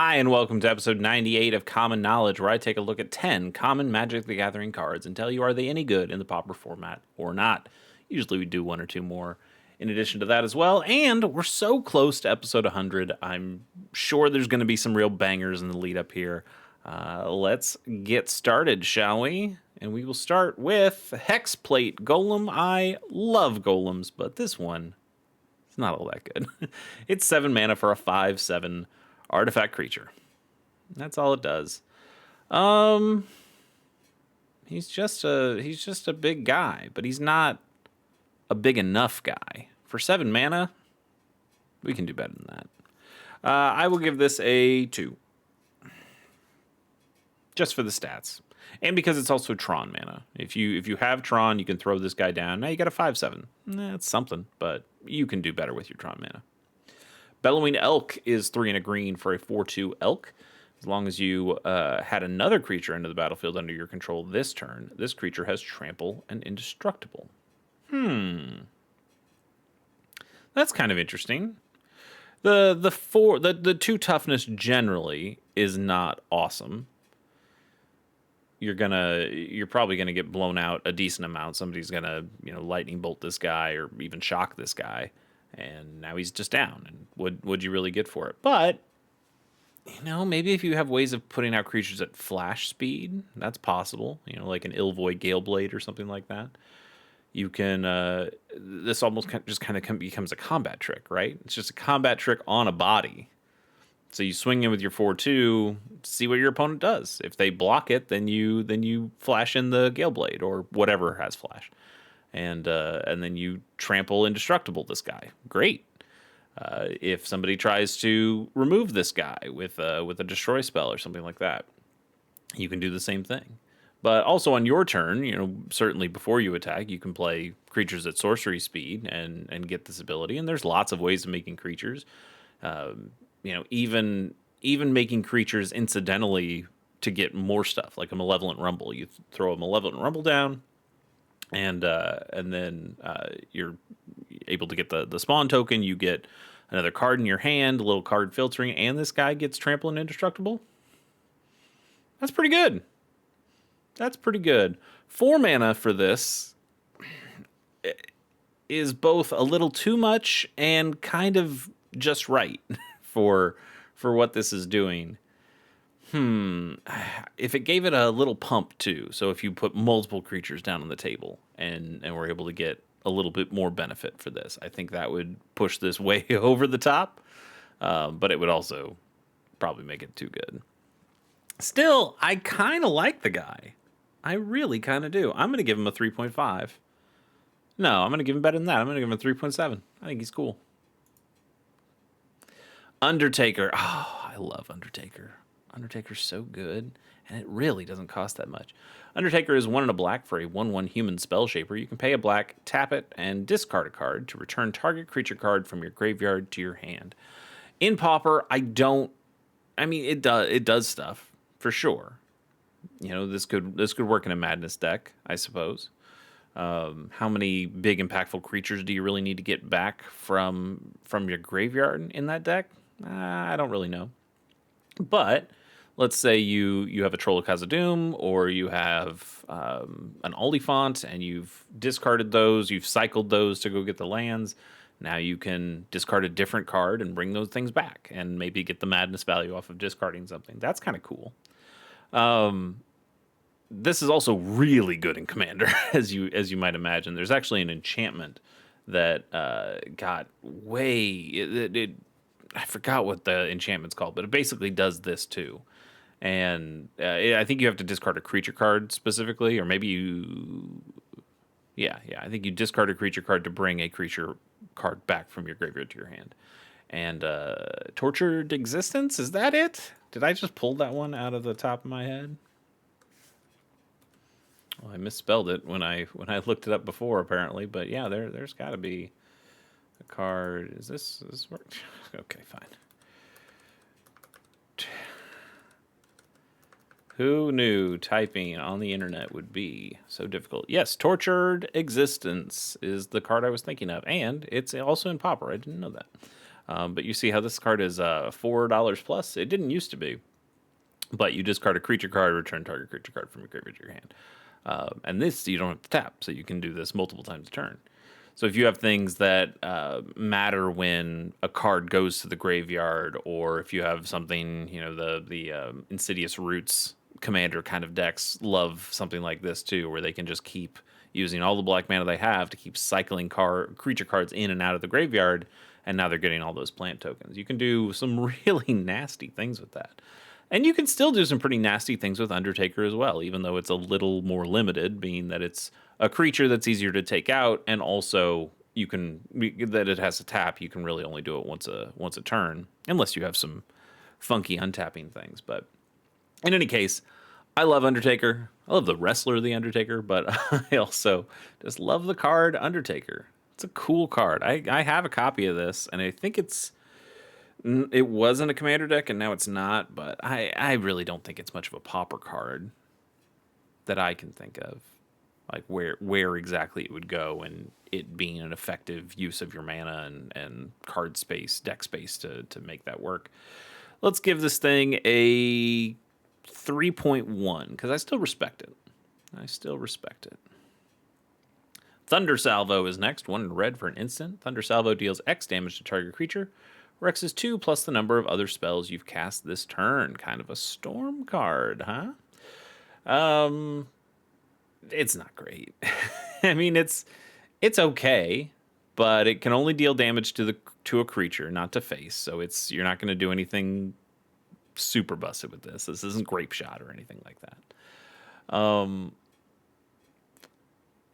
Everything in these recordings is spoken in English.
Hi, and welcome to episode 98 of Common Knowledge, where I take a look at 10 common Magic the Gathering cards and tell you are they any good in the Pauper format or not. Usually we do one or two more in addition to that as well, and we're so close to episode 100. I'm sure there's going to be some real bangers in the lead up here. Let's get started, shall we? And we will start with Hexplate Golem. I love golems, but this one, it's not all that good. It's 7 mana for a 5/7 artifact creature. That's all it does. He's just a big guy, but he's not a big enough guy. For 7 mana, we can do better than that. I will give this a 2. Just for the stats. And because it's also Tron mana. If you have Tron, you can throw this guy down. Now you got a 5/7. That's something, but you can do better with your Tron mana. Bellowing Elk is 3 and a green for a 4/2 Elk. As long as you had another creature into the battlefield under your control this turn, this creature has Trample and Indestructible. That's kind of interesting. The 2 toughness generally is not awesome. You're probably gonna get blown out a decent amount. Somebody's gonna lightning bolt this guy or even shock this guy, and now he's just down. And would you really get for it? But maybe if you have ways of putting out creatures at flash speed, that's possible. Like an Ilvoid Galeblade or something like that. You can. This almost just kind of becomes a combat trick, right? It's just a combat trick on a body. So you swing in with your 4/2, see what your opponent does. If they block it, then you flash in the Galeblade or whatever has flash, and then you trample Indestructible this guy. Great. If somebody tries to remove this guy with a destroy spell or something like that, you can do the same thing. But also on your turn, certainly before you attack, you can play creatures at sorcery speed and get this ability. And there's lots of ways of making creatures. Even making creatures incidentally to get more stuff, like a Malevolent Rumble. You throw a Malevolent Rumble down, and then you're able to get the spawn token. You get another card in your hand, a little card filtering, and this guy gets Trample and Indestructible. That's pretty good. 4 mana for this is both a little too much and kind of just right for what this is doing. If it gave it a little pump too, so if you put multiple creatures down on the table and were able to get a little bit more benefit for this, I think that would push this way over the top. But it would also probably make it too good. Still, I kind of like the guy. I really kind of do. I'm going to give him a 3.5. No, I'm going to give him better than that. I'm going to give him a 3.7. I think he's cool. Undertaker. Oh, I love Undertaker. Undertaker's so good, and it really doesn't cost that much. Undertaker is 1 and a black for a 1/1 human spell shaper. You can pay a black, tap it, and discard a card to return target creature card from your graveyard to your hand. In Pauper, it does stuff for sure. This could work in a Madness deck, I suppose. How many big impactful creatures do you really need to get back from your graveyard in that deck? I don't really know. But let's say you have a Troll of Khazad-dûm, or you have an Oliphant, and you've discarded those, you've cycled those to go get the lands. Now you can discard a different card and bring those things back, and maybe get the Madness value off of discarding something. That's kind of cool. This is also really good in Commander, as you might imagine. There's actually an enchantment that got way... I forgot what the enchantment's called, but it basically does this too. And I think you have to discard a creature card specifically, or maybe you... Yeah, I think you discard a creature card to bring a creature card back from your graveyard to your hand. And Tortured Existence, is that it? Did I just pull that one out of the top of my head? Well, I misspelled it when I looked it up before, apparently. But yeah, there's got to be a card. Is this work? Okay, fine. Who knew typing on the internet would be so difficult? Yes, Tortured Existence is the card I was thinking of, and it's also in Pauper. I didn't know that. But you see how this card is $4 plus? It didn't used to be. But you discard a creature card, return target creature card from your graveyard to your hand. And this, you don't have to tap, so you can do this multiple times a turn. So if you have things that matter when a card goes to the graveyard, or if you have something, the Insidious Roots commander kind of decks love something like this too, where they can just keep using all the black mana they have to keep cycling creature cards in and out of the graveyard, and now they're getting all those plant tokens. You can do some really nasty things with that. And you can still do some pretty nasty things with Undertaker as well, even though it's a little more limited, being that it's a creature that's easier to take out, and also that it has to tap. You can really only do it once a turn, unless you have some funky untapping things. But in any case, I love Undertaker. I love the wrestler, the Undertaker, but I also just love the card Undertaker. It's a cool card. I have a copy of this, and I think it wasn't a commander deck, and now it's not, but I really don't think it's much of a Pauper card that I can think of. Like where exactly it would go, and it being an effective use of your mana and card space, deck space to make that work. Let's give this thing a 3.1, because I still respect it. Thunder Salvo is next. 1 in red for an instant. Thunder Salvo deals X damage to target creature, where X is 2 plus the number of other spells you've cast this turn. Kind of a storm card, huh? It's not great. I mean, it's okay, but it can only deal damage to a creature, not to face. So you're not going to do anything super busted with this. This isn't Grape Shot or anything like that.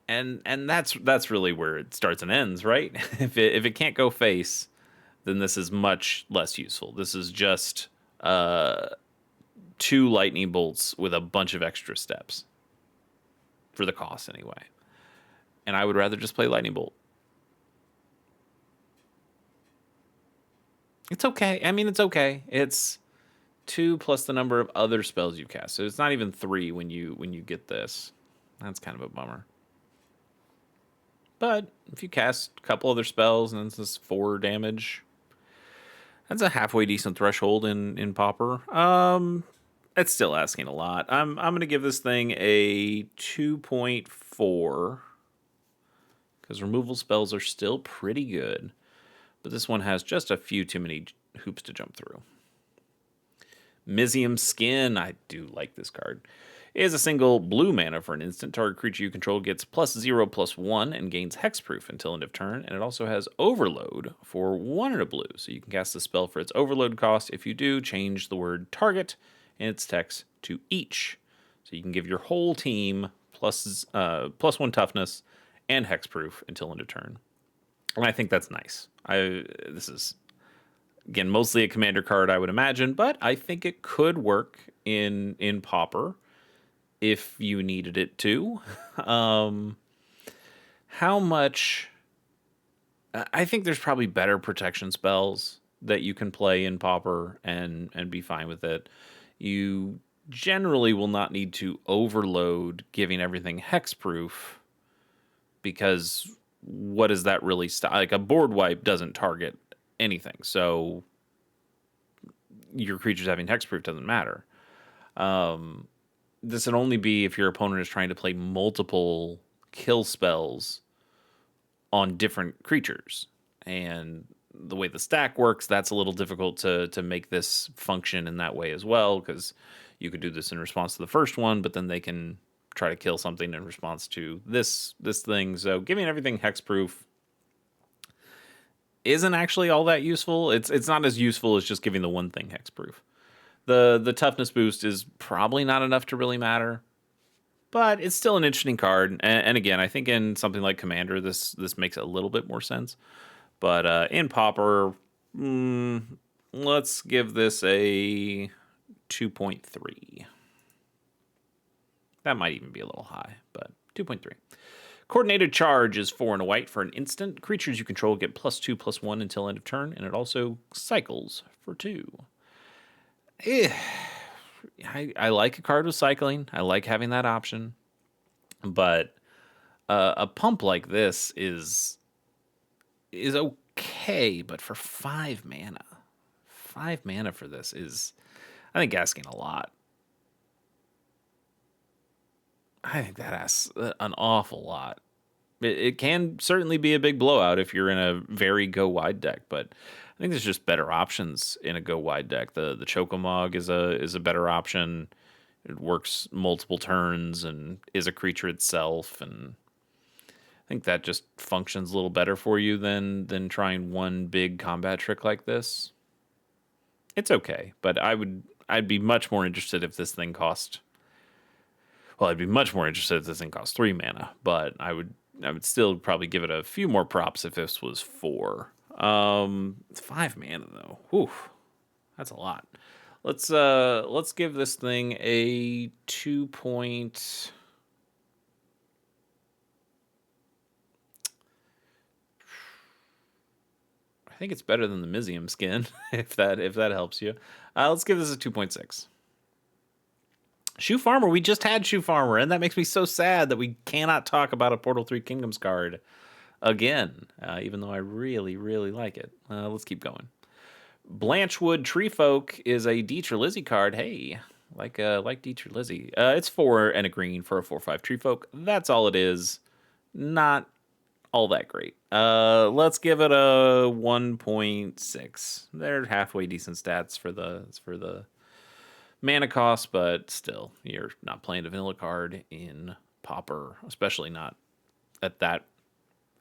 And that's really where it starts and ends, right? If it can't go face, then this is much less useful. This is just 2 lightning bolts with a bunch of extra steps. For the cost, anyway. And I would rather just play lightning bolt. It's okay. I mean, it's okay. It's 2 plus the number of other spells you cast. So it's not even 3 when you get this. That's kind of a bummer. But if you cast a couple other spells and it's just 4 damage, that's a halfway decent threshold in Pauper. It's still asking a lot. I'm going to give this thing a 2.4, because removal spells are still pretty good, but this one has just a few too many hoops to jump through. Mizium Skin, I do like this card. It is a single blue mana for an instant. Target creature you control gets +0/+1 and gains hexproof until end of turn. And it also has Overload for 1 and a blue. So you can cast the spell for its Overload cost. If you do, change the word target in its text to each. So you can give your whole team +1 toughness and hexproof until end of turn. And I think that's nice. This is, again, mostly a commander card, I would imagine, but I think it could work in Pauper if you needed it to. How much? I think there's probably better protection spells that you can play in Pauper and be fine with it. You generally will not need to overload giving everything hexproof, because what does that really stop? Like, a board wipe doesn't target anything, so your creatures having hexproof doesn't matter. This would only be if your opponent is trying to play multiple kill spells on different creatures. And the way the stack works, that's a little difficult to make this function in that way as well, because you could do this in response to the first one, but then they can try to kill something in response to this thing. So giving everything hexproof isn't actually all that useful. It's not as useful as just giving the one thing hexproof. The toughness boost is probably not enough to really matter, but it's still an interesting card. And again, I think in something like Commander, this makes a little bit more sense. But in Pauper, let's give this a 2.3. That might even be a little high, but 2.3. Coordinated Charge is 4 and a white for an instant. Creatures you control get +2/+1 until end of turn, and it also cycles for 2. I like a card with cycling. I like having that option. But a pump like this is okay, but for 5 mana for this is, I think, asking a lot. I think that asks an awful lot. It can certainly be a big blowout if you're in a very go wide deck, but I think there's just better options in a go wide deck. The Chocomog is a better option. It works multiple turns and is a creature itself, and I think that just functions a little better for you than trying one big combat trick like this. It's okay, but I'd be much more interested if this thing cost. Well, I'd be much more interested if this thing cost 3 mana, but I would still probably give it a few more props if this was 4. It's 5 mana though. Whew, that's a lot. Let's give this thing a 2 point. I think it's better than the Mizium skin, if that helps you. Let's give this a 2.6. Shoe Farmer, we just had Shoe Farmer, and that makes me so sad that we cannot talk about a Portal 3 Kingdoms card again, even though I really, really like it. Let's keep going. Blanchwood Treefolk is a Dieter Lizzie card. Hey, like Dieter Lizzie. It's 4 and a green for a 4/5 Treefolk. That's all it is. Not all that great. Let's give it a 1.6. They're halfway decent stats for the mana cost, but still, you're not playing a vanilla card in Pauper, especially not at that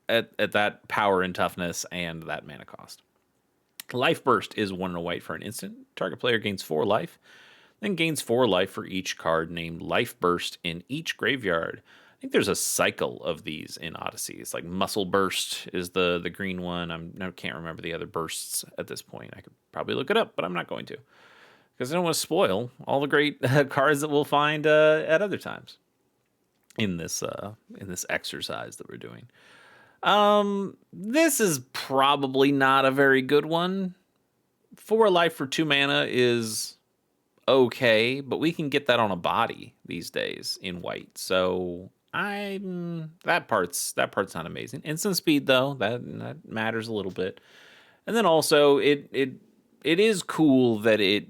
at that power and toughness and that mana cost. Life Burst is 1 and a white for an instant. Target player gains 4 life, then gains 4 life for each card named Life Burst in each graveyard. I think there's a cycle of these in Odyssey. It's like Muscle Burst is the green one. I can't remember the other bursts at this point. I could probably look it up, but I'm not going to, because I don't want to spoil all the great cards that we'll find at other times in this exercise that we're doing. This is probably not a very good one. 4 life for 2 mana is okay, but we can get that on a body these days in white. So that part's not amazing. Instant speed though, that matters a little bit. And then also it is cool that it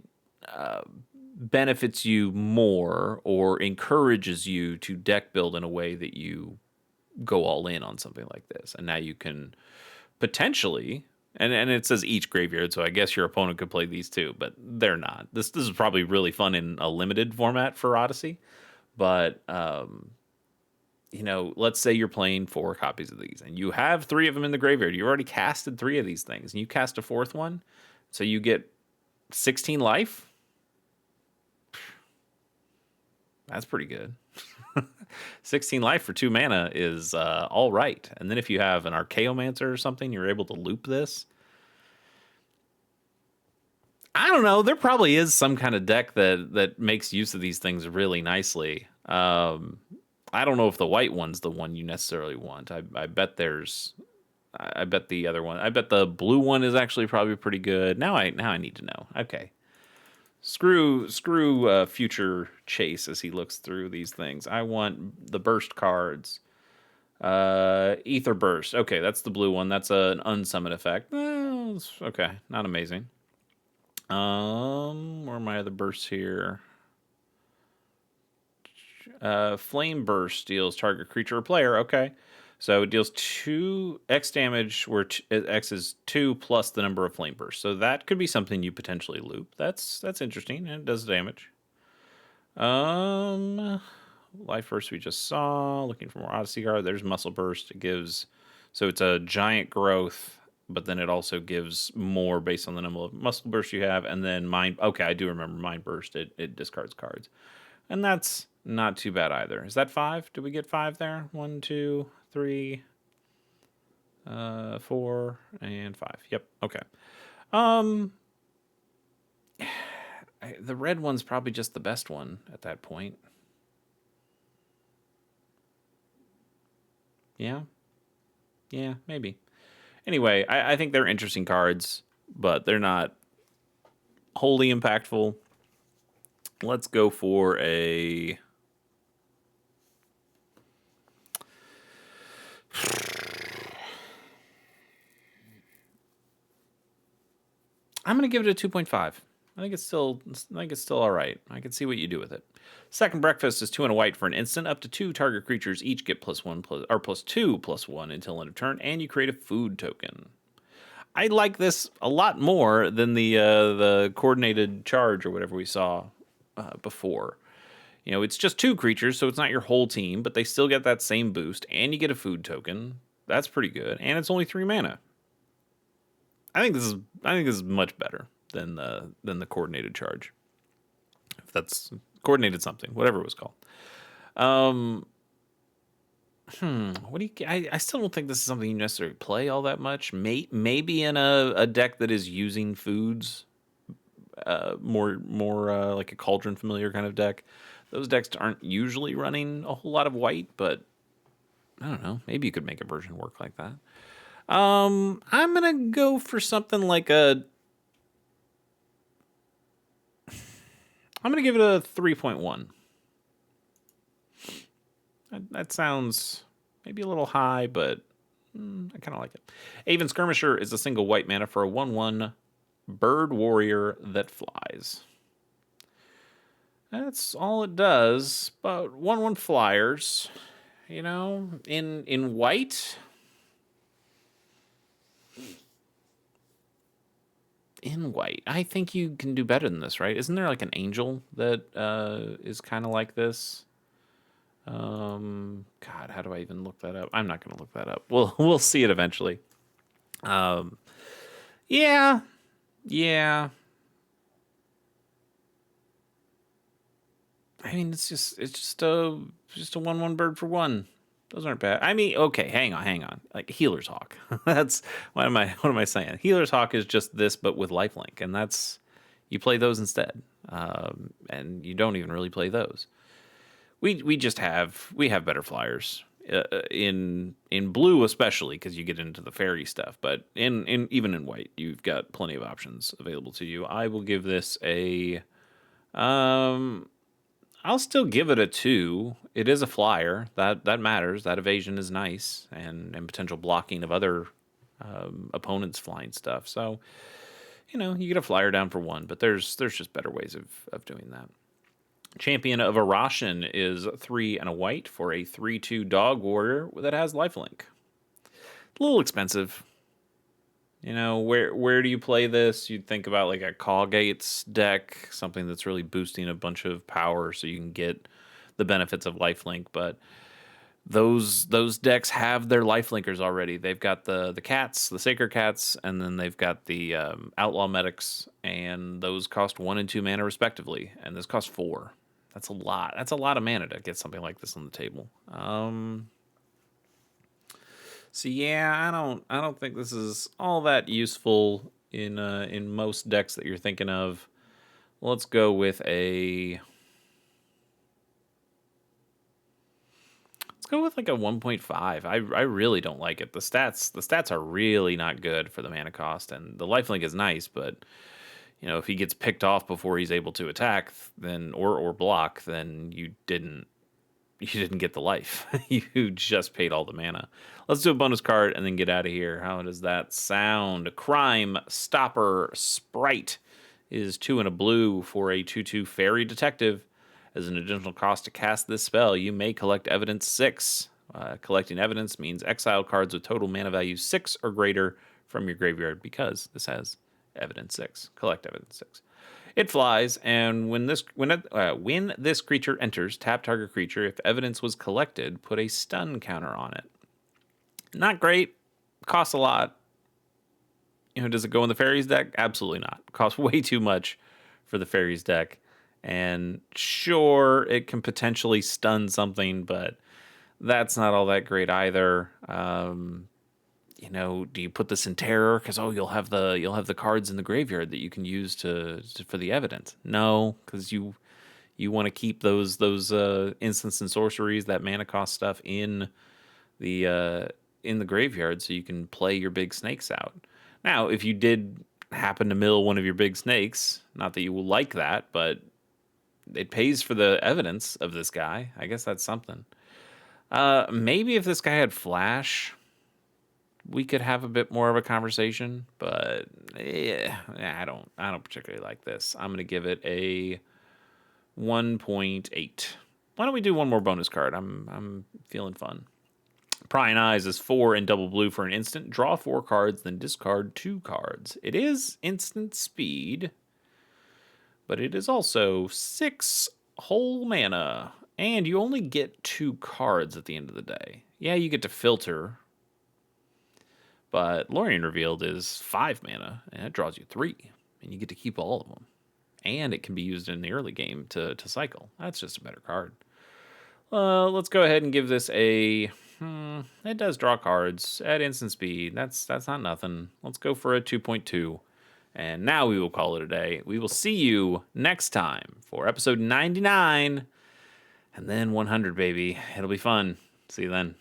benefits you more or encourages you to deck build in a way that you go all in on something like this. And now you can potentially, and it says each graveyard, so I guess your opponent could play these too, but they're not. This is probably really fun in a limited format for Odyssey, but let's say you're playing 4 copies of these and you have 3 of them in the graveyard. You already casted 3 of these things and you cast a 4th one, so you get 16 life. That's pretty good. 16 life for 2 mana is all right. And then if you have an Archaeomancer or something, you're able to loop this. I don't know. There probably is some kind of deck that makes use of these things really nicely. I don't know if the white one's the one you necessarily want. I bet I bet the other one. I bet the blue one is actually probably pretty good. Now I need to know. Okay. Screw future Chase as he looks through these things. I want the burst cards. Ether Burst. Okay, that's the blue one. That's an unsummon effect. Okay, not amazing. Where are my other bursts here? Flame Burst deals target creature or player. Okay. So it deals 2 X damage, where X is 2 plus the number of Flame Bursts. So that could be something you potentially loop. That's interesting, and it does damage. Life Burst we just saw. Looking for more Odyssey card. There's Muscle Burst. It gives, so it's a giant growth, but then it also gives more based on the number of Muscle Burst you have. And then Mind. Okay, I do remember Mind Burst. It discards cards, and that's not too bad either. Is that 5? Did we get 5 there? 1, 2, 3, 4, and 5. Yep. Okay. The red one's probably just the best one at that point. Yeah, maybe. Anyway, I think they're interesting cards, but they're not wholly impactful. Let's go for a... I'm gonna give it a 2.5. I think it's still all right. I can see what you do with it. Second breakfast is 2 and a white for an instant. Up to 2 target creatures each get +1 or +2/+1 until end of turn, and you create a food token. I like this a lot more than the coordinated charge or whatever we saw before. You know, it's just 2 creatures, so it's not your whole team, but they still get that same boost, and you get a food token. That's pretty good, and it's only 3 mana. I think this is much better than the coordinated charge. If that's coordinated something, whatever it was called. Um, what do you? I still don't think this is something you necessarily play all that much. Maybe in a deck that is using foods, more like a Cauldron Familiar kind of deck. Those decks aren't usually running a whole lot of white, but I don't know. Maybe you could make a version work like that. I'm gonna go for something like a. I'm gonna give it a 3.1. That sounds maybe a little high, but I kind of like it. Aven Skirmisher is a single white mana for a 1/1 bird warrior that flies. That's all it does. But 1/1 flyers, you know, in white. In white, I think you can do better than this, right? Isn't there like an angel that is kind of like this? God, how do I even look that up? I'm not going to look that up. We'll see it eventually. Yeah, yeah. I mean, it's just a 1/1 bird for one. Those aren't bad. I mean, okay, hang on. Like Healer's Hawk. That's what am I saying? Healer's Hawk is just this, but with lifelink, and that's you play those instead, and you don't even really play those. We just have better flyers in blue, especially because you get into the fairy stuff. But in even in white, you've got plenty of options available to you. I will give this a I'll still give it a 2. It is a flyer. That matters. That evasion is nice, and potential blocking of other opponents' flying stuff. So, you know, you get a flyer down for 1, but there's just better ways of doing that. Champion of Arashin is 3 and a white for a 3/2 dog warrior that has lifelink. A little expensive. You know, where do you play this? You'd think about like a Cawgates deck, something that's really boosting a bunch of power so you can get the benefits of lifelink, but those decks have their lifelinkers already. They've got the cats, the sacred cats, and then they've got the outlaw medics, and those cost 1 and 2 mana respectively, and this costs 4. That's a lot. That's a lot of mana to get something like this on the table. So yeah, I don't think this is all that useful in most decks that you're thinking of. Let's go with a like a 1.5. I really don't like it. The stats are really not good for the mana cost, and the lifelink is nice, but you know, if he gets picked off before he's able to attack, then or block, then you didn't get the life. You just paid all the mana. Let's do a bonus card and then get out of here. How does that sound? Crime Stopper Sprite is 2 and a blue for a 2/2 fairy detective. As an additional cost to cast this spell, you may collect evidence 6. Collecting evidence means exile cards with total mana value 6 or greater from your graveyard because this has evidence 6. Collect evidence 6. It flies, and when this creature enters, tap target creature. If evidence was collected, put a stun counter on it. Not great. Costs a lot. You know, does it go in the fairies deck? Absolutely not. Costs way too much for the fairies deck. And sure, it can potentially stun something, but that's not all that great either. You know, do you put this in terror because you'll have the cards in the graveyard that you can use for the evidence? No, because you want to keep those instants and sorceries, that mana cost stuff in the graveyard so you can play your big snakes out. Now, if you did happen to mill one of your big snakes, not that you will like that, but it pays for the evidence of this guy. I guess that's something. Maybe if this guy had flash, we could have a bit more of a conversation, but yeah, I don't particularly like this. I'm gonna give it a 1.8. Why don't we do one more bonus card? I'm feeling fun. Prying Eyes is 4 in double blue for an instant. Draw 4 cards, then discard 2 cards. It is instant speed, but it is also 6 whole mana. And you only get 2 cards at the end of the day. Yeah, you get to filter, but Lorien Revealed is 5 mana, and it draws you 3. And you get to keep all of them. And it can be used in the early game to cycle. That's just a better card. Let's go ahead and give this a... it does draw cards at instant speed. That's not nothing. Let's go for a 2.2. And now we will call it a day. We will see you next time for episode 99. And then 100, baby. It'll be fun. See you then.